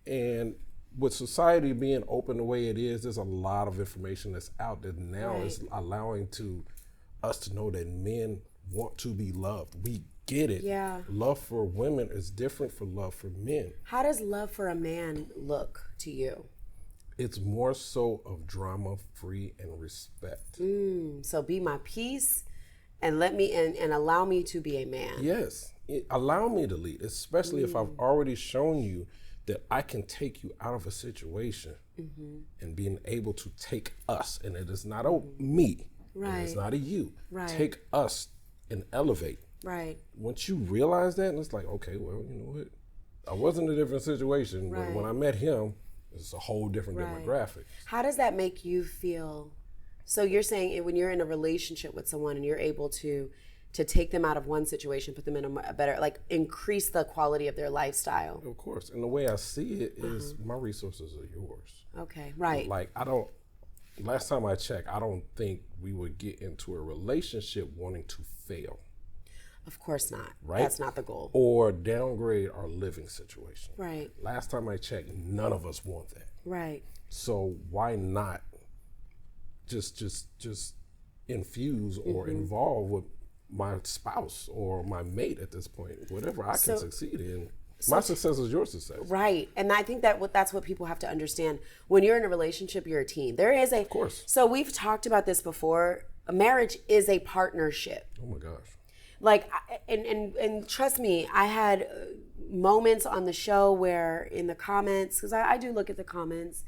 And with society being open the way it is, there's a lot of information that's out there now is allowing us to know that men want to be loved. We get it. Yeah. Love for women is different from love for men. How does love for a man look to you? It's more so of drama free and respect. So be my peace and let me and allow me to be a man. Yes. Allow me to lead, especially if I've already shown you that I can take you out of a situation and being able to take us, and it is not a me, and it's not a you. Take us and elevate. Right. Once you realize that, and it's like, okay, well, you know what? I was in a different situation, but when I met him, it's a whole different demographic. How does that make you feel? So you're saying when you're in a relationship with someone and you're able to take them out of one situation, put them in a better, like increase the quality of their lifestyle. Of course. And the way I see it is my resources are yours. Okay, right. Like last time I checked, I don't think we would get into a relationship wanting to fail. Of course not. Right? That's not the goal. Or downgrade our living situation. Right. Last time I checked, none of us want that. Right. So why not just infuse or involve with my spouse or my mate at this point, whatever I can succeed in. My success is your success. Right. And I think that's what people have to understand. When you're in a relationship, you're a team. There is Of course. So we've talked about this before. A marriage is a partnership. Oh my gosh. Like, and trust me, I had moments on the show where in the comments, because I do look at the comments,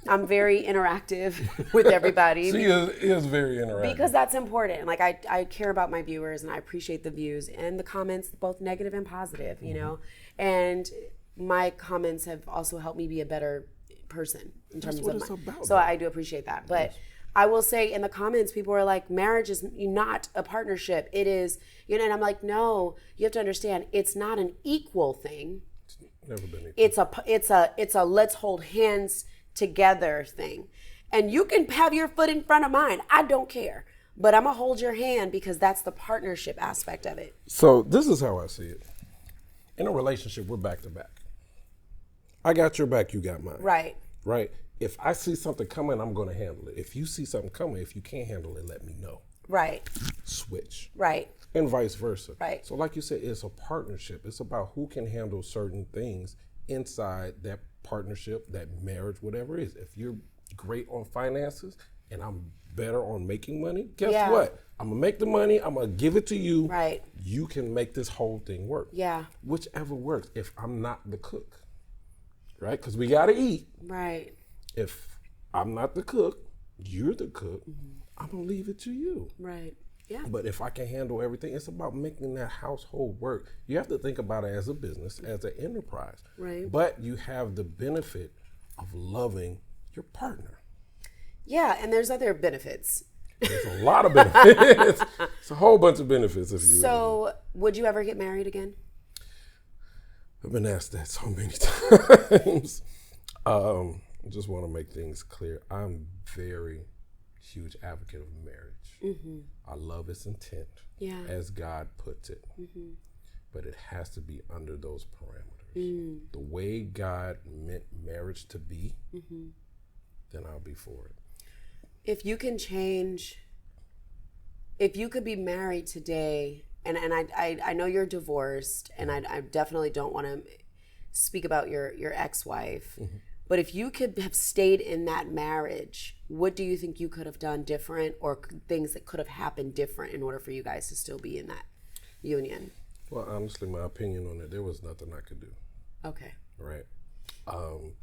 I'm very interactive with everybody. She is very interactive. Because that's important. Like, I care about my viewers and I appreciate the views and the comments, both negative and positive, you know? And my comments have also helped me be a better person in terms what of it's about, so I do appreciate that. But I will say in the comments, people are like, marriage is not a partnership. It is, you know, and I'm like, no, you have to understand, it's not an equal thing. It's never been equal. It's a let's hold hands together thing. And you can have your foot in front of mine. I don't care. But I'm going to hold your hand because that's the partnership aspect of it. So this is how I see it. In a relationship, we're back to back. I got your back, you got mine. Right. Right? If I see something coming, I'm going to handle it. If you see something coming, if you can't handle it, let me know. Right. Switch. Right. And vice versa. Right. So like you said, it's a partnership. It's about who can handle certain things inside that partnership, that marriage, whatever it is. If you're great on finances and I'm better on making money, guess what? I'm going to make the money. I'm going to give it to you. Right. You can make this whole thing work. Yeah. Whichever works. If I'm not the cook, right? Because we got to eat. Right. If I'm not the cook, you're the cook, I'm going to leave it to you. Right. Yeah. But if I can handle everything, it's about making that household work. You have to think about it as a business, as an enterprise. Right. But you have the benefit of loving your partner. Yeah, and there's other benefits. There's a lot of benefits. It's a whole bunch of benefits. If you So, would you ever get married again? I've been asked that so many times. I just want to make things clear. I'm very huge advocate of marriage. I love its intent, as God puts it. But it has to be under those parameters. The way God meant marriage to be, then I'll be for it. If you can change, if you could be married today, and I know you're divorced, and I definitely don't want to speak about your ex-wife, but if you could have stayed in that marriage, what do you think you could have done different, or things that could have happened different in order for you guys to still be in that union? Well, honestly, my opinion on it, there was nothing I could do. Okay. Right?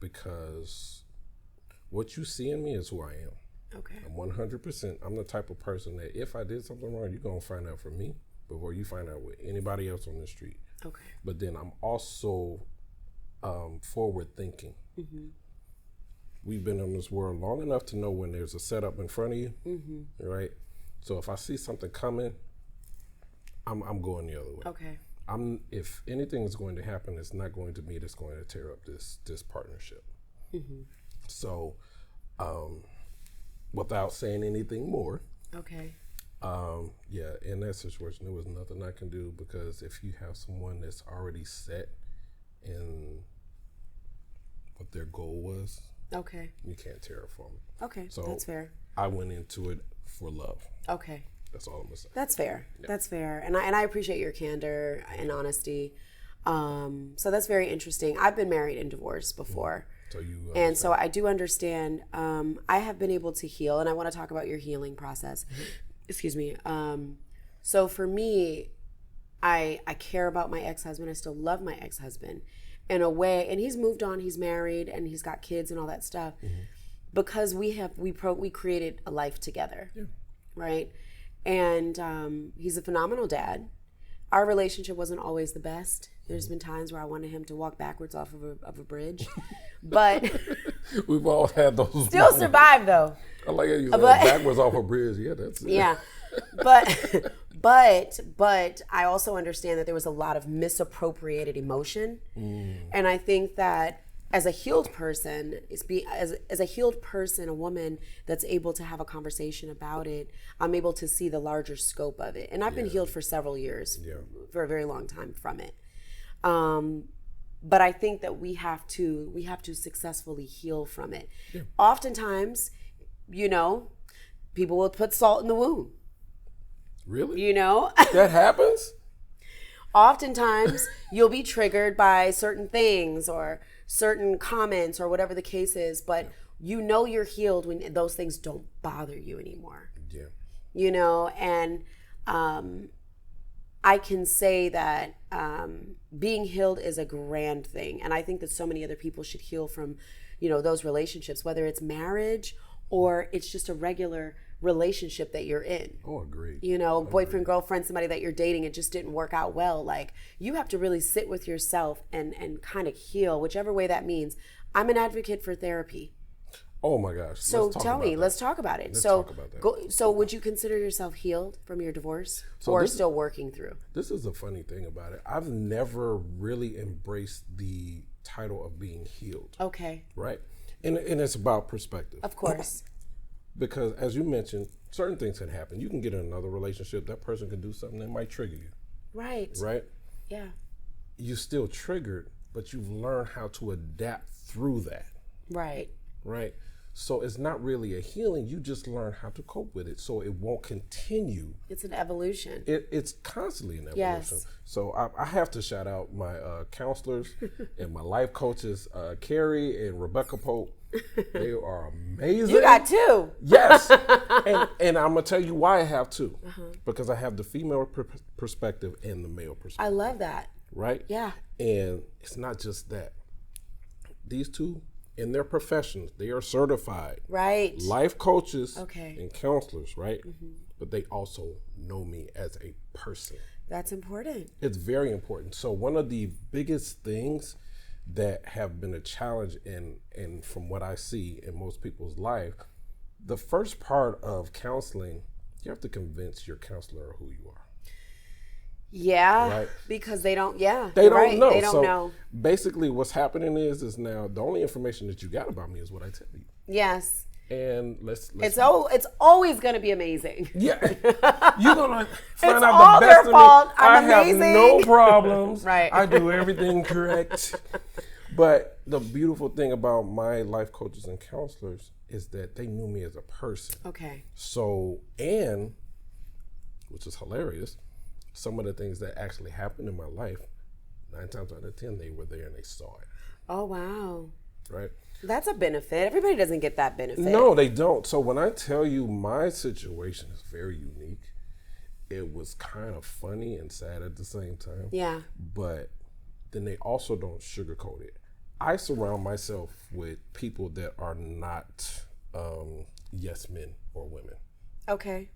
Because what you see in me is who I am. Okay. I'm 100%. I'm the type of person that if I did something wrong, you're going to find out from me. before you find out with anybody else on the street. Okay. But then I'm also forward thinking. We've been in this world long enough to know when there's a setup in front of you, right? So if I see something coming, I'm going the other way. Okay. If anything is going to happen, it's not going to be that's going to tear up this partnership. So, without saying anything more, Okay. yeah, in that situation, there was nothing I can do, because if you have someone that's already set in what their goal was, Okay. you can't terraform it. Okay. So That's fair. I went into it for love. Okay. That's all I'm gonna say. That's fair. Yeah. That's fair. And I appreciate your candor and honesty. So that's very interesting. I've been married and divorced before. So you and so I do understand. I have been able to heal, and I want to talk about your healing process. Excuse me. So for me, I care about my ex-husband. I still love my ex-husband in a way, and he's moved on. He's married, and he's got kids and all that stuff. Because we created a life together, right? And he's a phenomenal dad. Our relationship wasn't always the best. There's been times where I wanted him to walk backwards off of a bridge, but we've all had those. Still survived though. I like it. You said backwards off a bridge. Yeah, that's it. Yeah, but I also understand that there was a lot of misappropriated emotion, and I think that as a healed person, as a healed person, a woman that's able to have a conversation about it, I'm able to see the larger scope of it. And I've been healed for several years, for a very long time from it. But I think that we have to successfully heal from it. Oftentimes, people will put salt in the wound. Really? That happens? Oftentimes, you'll be triggered by certain things or certain comments or whatever the case is, but you're healed when those things don't bother you anymore. And I can say that being healed is a grand thing. And I think that so many other people should heal from, those relationships, whether it's marriage or it's just a regular relationship that you're in. Oh, agreed. Boyfriend, girlfriend, somebody that you're dating, it just didn't work out well. Like, you have to really sit with yourself and kind of heal, whichever way that means. I'm an advocate for therapy. Oh my gosh. So tell me, let's talk about it. Let's talk about that. So would you consider yourself healed from your divorce or still working through? This is a funny thing about it. I've never really embraced the title of being healed. Okay. Right? And it's about perspective. Of course. Because as you mentioned, certain things can happen. You can get in another relationship. That person can do something that might trigger you. Right. Right? Yeah. You're still triggered, but you've learned how to adapt through that. Right. Right? So it's not really a healing. You just learn how to cope with it so it won't continue. It's an evolution. It's constantly an evolution. Yes. So I have to shout out my counselors and my life coaches, Carrie and Rebecca Pope. They are amazing. You got two. Yes. and I'm going to tell you why I have two. Because I have the female perspective and the male perspective. I love that. Right? Yeah. And it's not just that. These two, in their professions, they are certified. Right. Life coaches Okay. and counselors, right? But they also know me as a person. That's important. It's very important. So one of the biggest things that have been a challenge in from what I see in most people's life, the first part of counseling, you have to convince your counselor who you are. Yeah, right? Because they don't. They don't know. They don't know. Basically, what's happening is now the only information that you got about me is what I tell you. Yes. And let's it's always going to be amazing. Yeah, you're gonna find it's out all the best their of fault. me. I'm I amazing. have no problems. Right. I do everything correct. But the beautiful thing about my life coaches and counselors is that they knew me as a person. Okay. So, which is hilarious, some of the things that actually happened in my life, 9 times out of 10, they were there and they saw it. Oh, wow. Right? That's a benefit. Everybody doesn't get that benefit. No, they don't. So when I tell you my situation is very unique, it was kind of funny and sad at the same time. Yeah. But then they also don't sugarcoat it. I surround myself with people that are not yes men or women. Okay.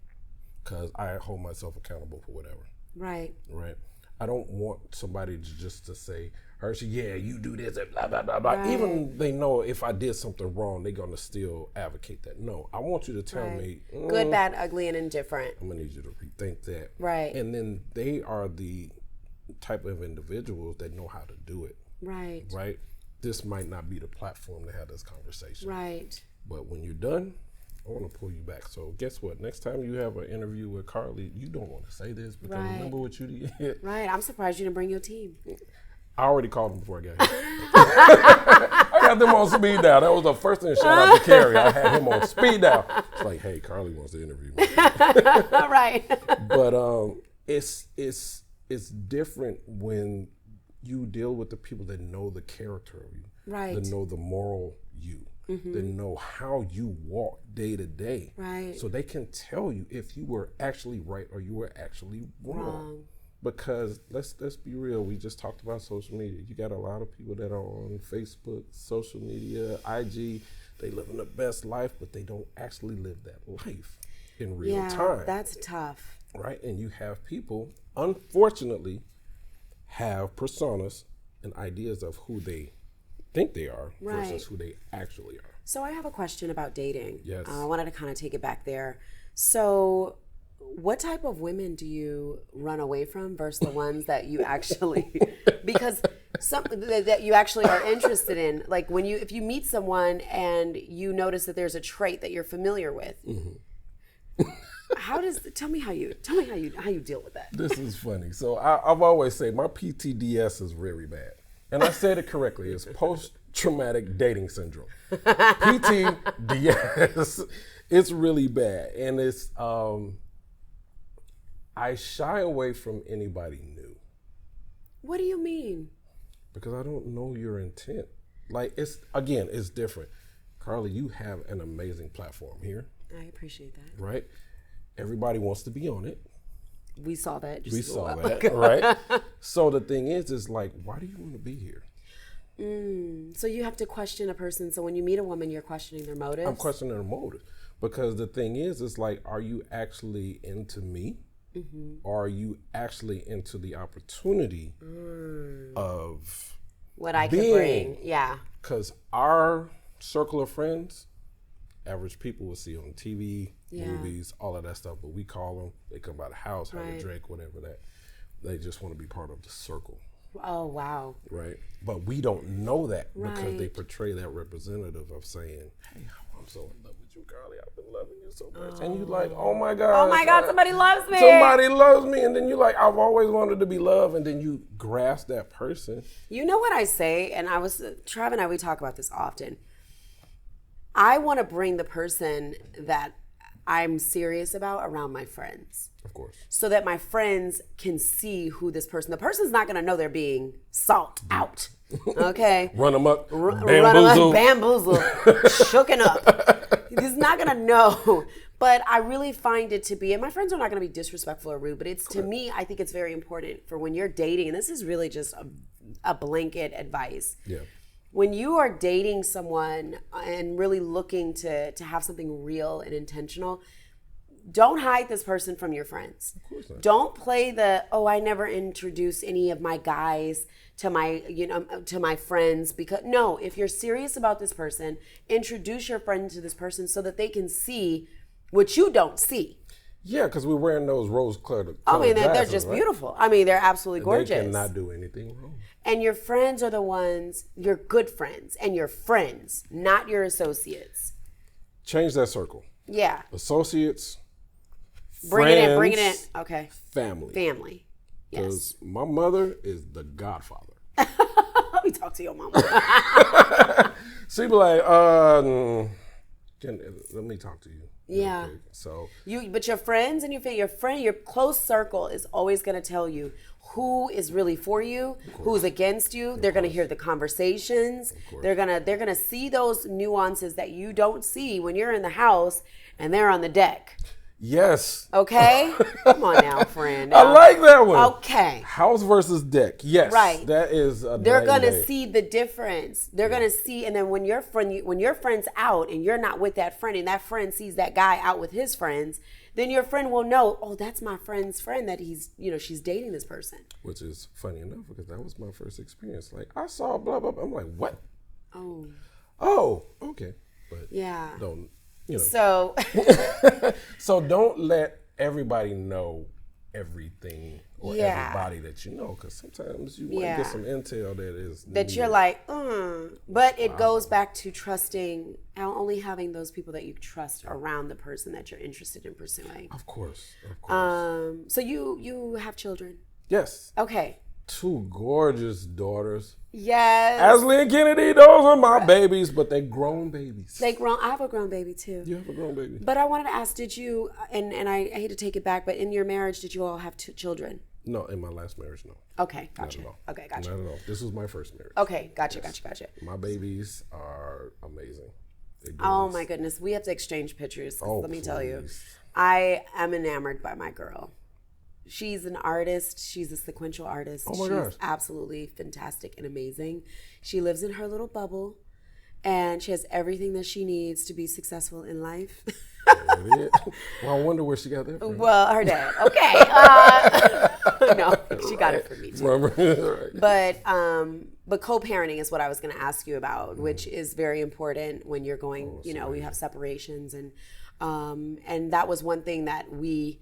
Because I hold myself accountable for whatever. Right. Right. I don't want somebody to say, Hershey, yeah, you do this and blah, blah, blah, blah. Right. Even they know if I did something wrong, they're going to still advocate that. No, I want you to tell me. Good, bad, ugly, and indifferent. I'm going to need you to rethink that. Right. And then they are the type of individuals that know how to do it. Right. Right. This might not be the platform to have this conversation. Right. But when you're done, I want to pull you back. So guess what? Next time you have an interview with Carly, you don't want to say this because remember what you did. Right. I'm surprised you didn't bring your team. I already called them before I got here. I got them on speed dial. That was the first thing. Shout out to Carrie. I had him on speed dial. It's like, hey, Carly wants to interview me. Right. But it's different when you deal with the people that know the character of you, Right. that know the moral you, that know how you walk day to day. Right. So they can tell you if you were actually right or you were actually wrong. Because let's be real, we just talked about social media. You got a lot of people that are on Facebook, social media, IG. They living the best life, but they don't actually live that life in real time. That's tough. Right? And you have people, unfortunately, have personas and ideas of who they think they are versus who they actually are. So I have a question about dating. Yes. I wanted to kind of take it back there. So what type of women do you run away from versus the ones that you actually, because some that you actually are interested in? Like if you meet someone and you notice that there's a trait that you're familiar with, tell me how you deal with that. This is funny. So I've always said my PTDS is very bad. And I said it correctly. It's post-traumatic dating syndrome. PTDS, it's really bad. And it's, I shy away from anybody new. What do you mean? Because I don't know your intent. Like, it's different. Carly, you have an amazing platform here. I appreciate that. Right? Everybody wants to be on it. We saw that. We saw that, right? So the thing is like, why do you want to be here? So you have to question a person. So when you meet a woman, you're questioning their motives? I'm questioning their motives. Because the thing is like, are you actually into me? Or are you actually into the opportunity of what I could bring? Yeah. Because our circle of friends, average people will see on TV, movies, all of that stuff, but we call them, they come by the house, have a drink, whatever that. They just want to be part of the circle. Oh, wow. Right? But we don't know that because they portray that representative of saying, hey, I'm so in love with you, Carly. I've been loving you so much. And you like, oh my God. Oh my God, somebody loves me. Somebody loves me. And then you like, I've always wanted to be loved. And then you grasp that person. You know what I say? And Trav and I, we talk about this often. I want to bring the person that I'm serious about around my friends. Of course. So that my friends can see who the person's not going to know they're being sought out. Okay? Run them up, bamboozle, shooken up. He's not going to know. But I really find it to be, and my friends are not going to be disrespectful or rude, but it's, to me, I think it's very important for when you're dating, and this is really just a blanket advice. Yeah. When you are dating someone and really looking to have something real and intentional, don't hide this person from your friends. Of course not. Don't play I never introduce any of my guys to my friends, because no, if you're serious about this person, introduce your friend to this person so that they can see what you don't see. Yeah, because we're wearing those rose-colored they're glasses, just right? beautiful. I mean, they're absolutely gorgeous. They cannot do anything wrong. And your friends are the ones, your good friends, and your friends, not your associates. Change that circle. Yeah. Associates, Bring it in. Okay. Family. Yes. Because my mother is the godfather. Let me talk to your mama. She be like, let me talk to you. Yeah. So but your friends and your close circle is always going to tell you who is really for you, who's against you. They're going to hear the conversations. They're going to see those nuances that you don't see when you're in the house and they're on the deck. Yes. Okay? Come on now, friend. I like that one. Okay. House versus deck. Yes. Right. That is a They're going to see the difference. They're going to see, and then when your friend's out and you're not with that friend and that friend sees that guy out with his friends, then your friend will know, oh, that's my friend's friend that he's, she's dating this person. Which is funny enough because that was my first experience. Like, I saw blah, blah, blah. I'm like, what? Oh, okay. But yeah. don't, So. So don't let everybody know everything or everybody that you know, because sometimes you might get some intel that is that needed. you're like, but it goes back to trusting, only having those people that you trust around the person that you're interested in pursuing. Of course. So you have children? Yes. Okay. 2 gorgeous daughters. Yes. Asley and Kennedy, those are my babies, but they grown babies. I have a grown baby too. You have a grown baby. But I wanted to ask, did you, and I hate to take it back, but in your marriage, did you all have 2 children? No, in my last marriage, no. Okay, gotcha. Not at all. Okay, gotcha. Not at all. This was my first marriage. Okay, gotcha. My babies are amazing. Oh my goodness, we have to exchange pictures. 'Cause let me tell you, please. I am enamored by my girl. She's an artist. She's a sequential artist. Oh my She's gosh. absolutely fantastic and amazing. She lives in her little bubble, and she has everything that she needs to be successful in life. Well, I wonder where she got that from. Well, her dad. Okay. No, she got it from me too. Right. But co-parenting is what I was going to ask you about, which is very important when you're going. We have separations, and that was one thing that we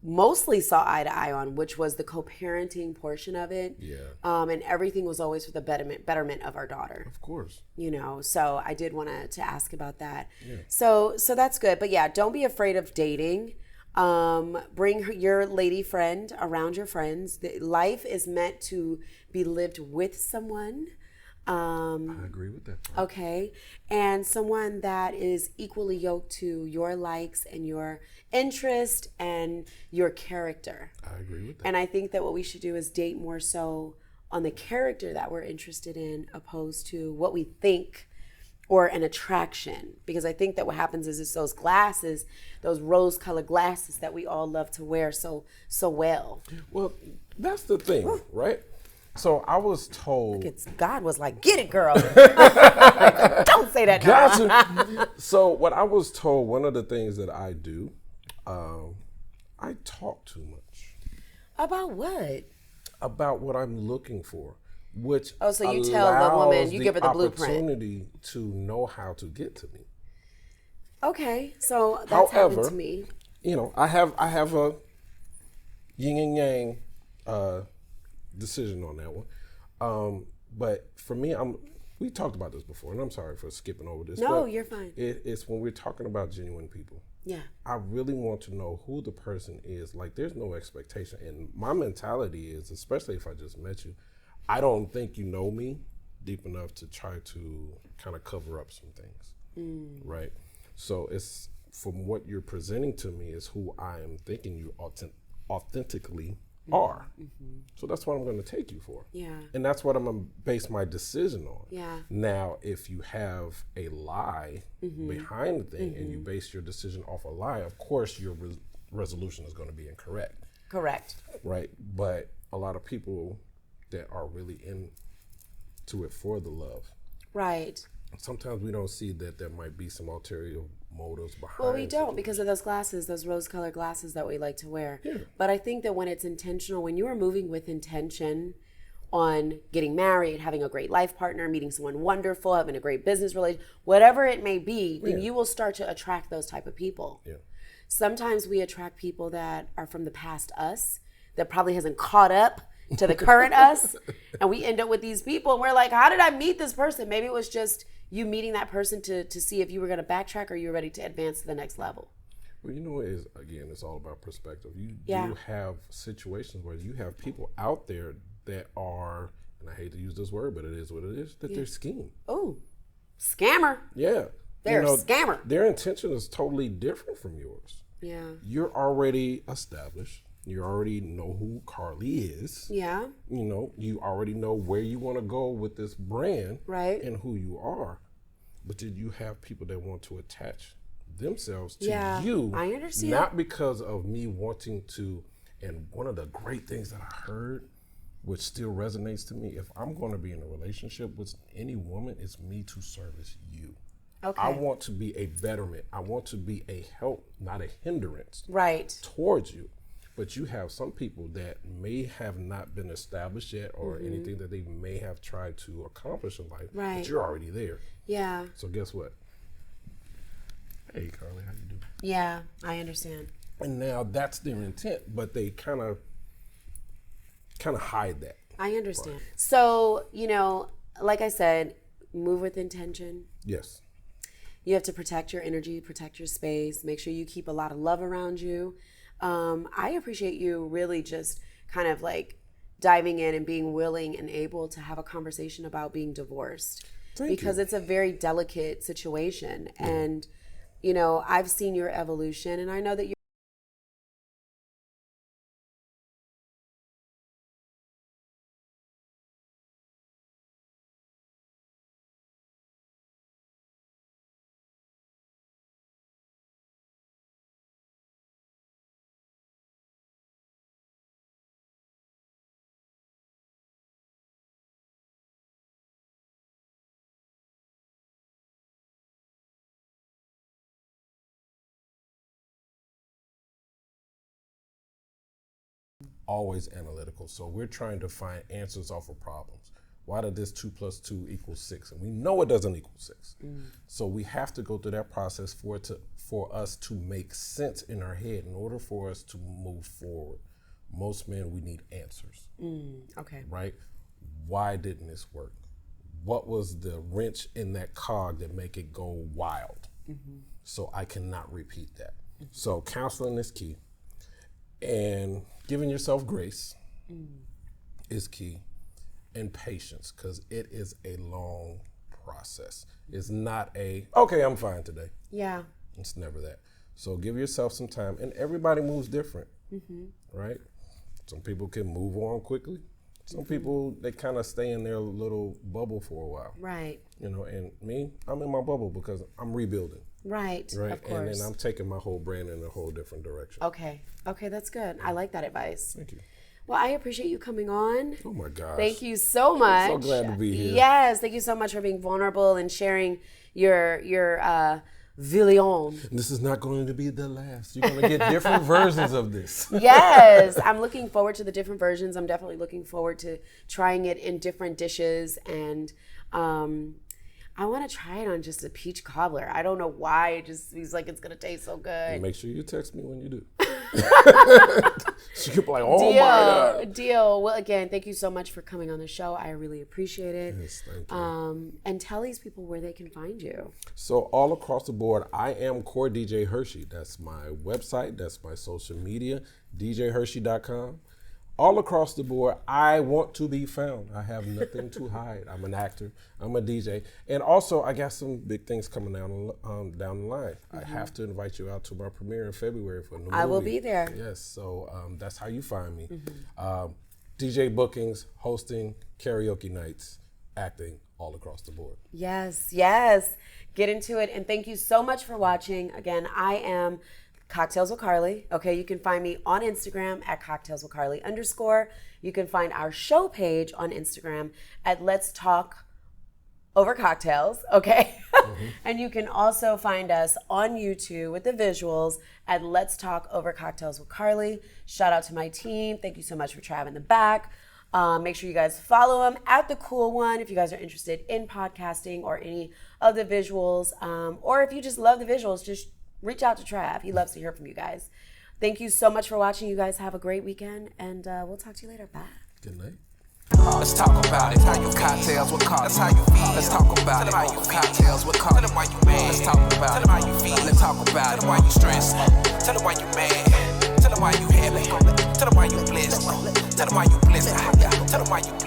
mostly saw eye to eye on, which was the co-parenting portion of it. Yeah. And everything was always for the betterment of our daughter. Of course. So I did want to ask about that. Yeah. So that's good. But yeah, don't be afraid of dating. Bring your lady friend around your friends. Life is meant to be lived with someone. I agree with that. Okay. And someone that is equally yoked to your likes and your interest and your character. I agree with that. And I think that what we should do is date more so on the character that we're interested in, opposed to what we think or an attraction. Because I think that what happens is it's those glasses, those rose-colored glasses that we all love to wear so well. Well, that's the thing, right? So I was told. God was like, get it, girl. Don't say that. Gotcha. So what I was told, one of the things that I do, I talk too much. About what? About what I'm looking for, which so you tell the woman, you give her the blueprint. Opportunity to know how to get to me. Okay, so that's happened to me. I have a yin and yang decision on that one. But for me, we talked about this before, and I'm sorry for skipping over this. No, you're fine. It's when we're talking about genuine people. Yeah. I really want to know who the person is. Like, there's no expectation. And my mentality is, especially if I just met you, I don't think you know me deep enough to try to kind of cover up some things. Right? So it's from what you're presenting to me is who I am thinking you authentically are. So that's what I'm going to take you for. Yeah. And that's what I'm going to base my decision on. Yeah. Now, if you have a lie behind the thing and you base your decision off a lie, of course your resolution is going to be incorrect. Correct. Right. But a lot of people that are really into it for the love. Right. Sometimes we don't see that there might be some ulterior motives behind. Well, we don't, because of those glasses, those rose-colored glasses that we like to wear. Yeah. But I think that when it's intentional, when you are moving with intention on getting married, having a great life partner, meeting someone wonderful, having a great business relationship, whatever it may be, then you will start to attract those type of people. Yeah. Sometimes we attract people that are from the past us, that probably hasn't caught up to the current us, and we end up with these people, and we're like, how did I meet this person? Maybe it was just you meeting that person to see if you were going to backtrack or you were ready to advance to the next level. Well, it's all about perspective. You do have situations where you have people out there that are, and I hate to use this word, but it is what it is, that they're scheming. Oh, scammer. Yeah. They're a scammer. Their intention is totally different from yours. Yeah. You're already established. You already know who Carly is. Yeah. You already know where you want to go with this brand. Right. And who you are. But then you have people that want to attach themselves to you. I understand. Not because of me wanting to. And one of the great things that I heard, which still resonates to me, if I'm going to be in a relationship with any woman, it's me to service you. Okay. I want to be a betterment. I want to be a help, not a hindrance Right. towards you. But you have some people that may have not been established yet, or anything that they may have tried to accomplish in life. Right. But you're already there. Yeah. So guess what? Hey, Carly, how you doing? Yeah, I understand. And now that's their intent, but they kind of hide that. I understand. So, like I said, move with intention. Yes. You have to protect your energy, protect your space, make sure you keep a lot of love around you. I appreciate you really just kind of like diving in and being willing and able to have a conversation about being divorced. Because it's a very delicate situation. Yeah. And, I've seen your evolution, and I know that you're always analytical. So we're trying to find answers off of problems. Why did this 2 + 2 = 6? And we know it doesn't equal 6. So we have to go through that process for us to make sense in our head in order for us to move forward. Most men, we need answers. okay. Right? Why didn't this work? What was the wrench in that cog that make it go wild? So I cannot repeat that. So counseling is key. And giving yourself grace is key, and patience, because it is a long process. It's not okay, I'm fine today. Yeah. It's never that. So give yourself some time, and everybody moves different, right? Some people can move on quickly. Some people, they kind of stay in their little bubble for a while. Right. And me, I'm in my bubble because I'm rebuilding. Right. Of course. And then I'm taking my whole brand in a whole different direction. Okay, that's good. I like that advice. Thank you. Well, I appreciate you coming on. Oh my gosh. Thank you so much. I'm so glad to be here. Yes, thank you so much for being vulnerable and sharing your villain. This is not going to be the last. You're going to get different versions of this. Yes, I'm looking forward to the different versions. I'm definitely looking forward to trying it in different dishes, and I want to try it on just a peach cobbler. I don't know why. It just seems like it's going to taste so good. Make sure you text me when you do. She could be like, oh my God. Deal. Well, again, thank you so much for coming on the show. I really appreciate it. Yes, thank you. And tell these people where they can find you. So all across the board, I am Core DJ Hershey. That's my website. That's my social media, djhershey.com. All across the board, I want to be found. I have nothing to hide. I'm an actor. I'm a DJ. And also, I got some big things coming down the line. I have to invite you out to my premiere in February for a new movie. I will be there. Yes, so that's how you find me. DJ bookings, hosting, karaoke nights, acting, all across the board. Yes. Get into it. And thank you so much for watching. Again, I am Cocktails with Carly. Okay, you can find me on Instagram at cocktailswithcarly_. You can find our show page on Instagram at Let's Talk Over Cocktails. Okay, and you can also find us on YouTube with the visuals at Let's Talk Over Cocktails with Carly. Shout out to my team. Thank you so much for Trav in the back. Make sure you guys follow them at The Cool One if you guys are interested in podcasting or any of the visuals, or if you just love the visuals, just reach out to Trav. He loves to hear from you guys. Thank you so much for watching. You guys have a great weekend, and we'll talk to you later. Bye. Good night. Let's talk about it. How you cocktails with Carly. That's how you feel. Let's talk about it. How you cocktails with Carly. Tell them why you mad. Let's talk about it. Tell them how you feel. Let's talk about it. Tell them why you stressed. Tell them why you mad. Tell them why you happy. Tell them why you blessed. Tell them why you blessed. Tell them why you blessed.